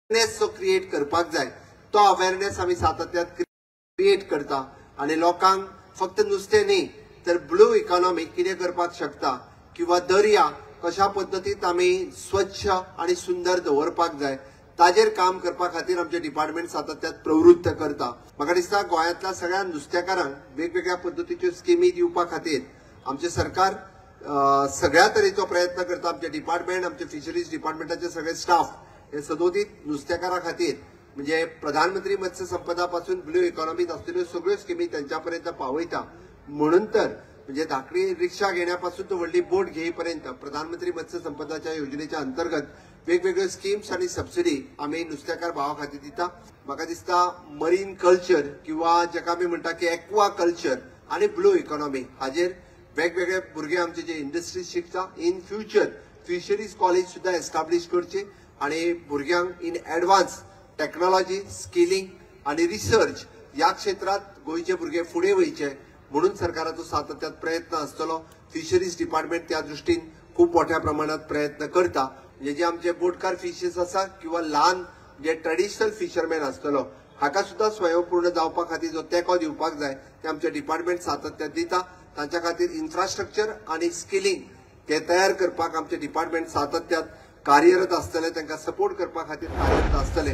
Awareness जो create करपाक जाय तो अवेअरनेस आम्ही सातत्यात क्रिएट करता आणि लोकांक फक्त नुस्तें न्ही तर ब्लू इकॉनॉमी कितें करपाक शकता किंवा दर्या कशा पद्दतीत आम्ही स्वच्छ आणि सुंदर दवरपाक जाय ताजेर काम करपा खातीर आमचे डिपार्टमेंट सातत्यात प्रवृत्त करता। म्हाका दिसता गोंयांतल्या सगळ्या नुस्तेकारांक वेगवेगळ्या पद्दतीच्यो स्किमी दिवपा खातीर आमचे सरकार सगळ्या तरेचो प्रयत्न करता। आमचे डिपार्टमेंट आमचे फिशरीज डिपार्टमेंटाचे सगळे स्टाफ हे सदोदीत नुस्तेकारां खातीर म्हणजे प्रधानमंत्री मत्स्य संपदा पासून ब्लू इकॉनॉमीत आसलेल्यो सगळ्यो स्किमी त्यांच्या पर्यंत पावयता। म्हणून तर म्हणजे धाकटी रिक्षा घेण्यापासून तो व्हडली बोट घेईपर्यंत प्रधानमंत्री मत्स्य संपदाच्या योजनेच्या अंतर्गत वेगवेगळ्यो स्कीम्स आणि सबसिडी आम्ही नुस्तेकार भावा खातीर दिता। म्हाका दिसता मरीन कल्चर किंवा जेका आमी म्हणटा की एक्वा कल्चर आणि ब्लू इकॉनॉमी हाजेर वेगवेगळे भुरगे आमचे जे इंडस्ट्रीज शिकता इन फ्युचर फिशरीज कॉलेज सुद्धा एस्टाब्लिश करचे आणि भुरग्यांक इन एडवान्स टेक्नॉलॉजी स्किलिंग आणि रिसर्च या क्षेत्रात गोंयचे भुरगे फुडें वयचे म्हणून सरकाराचो सातत्यात प्रयत्न आसतलो। फिशरीज डिपार्टमेंट त्या दृष्टीन खूप मोठ्या प्रमाणात प्रयत्न करता। म्हणजे जे आमचे बोटकार फिशेस आसा किंवा ल्हान जे ट्रेडिशनल फिशरमॅन आसतलो हाका सुद्धा स्वयंपूर्ण जावपा खातीर जो तेंको दिवपाक जाय ते आमचे डिपार्टमेंट सातत्यात दिता। तांच्या खातीर इन्फ्रास्ट्रक्चर आणि स्किलिंग ते तयार करपाक आमचे डिपार्टमेंट सातत्यात कार्यरत आसतले, तांकां सपोर्ट करपा खातीर कार्यरत आसतले।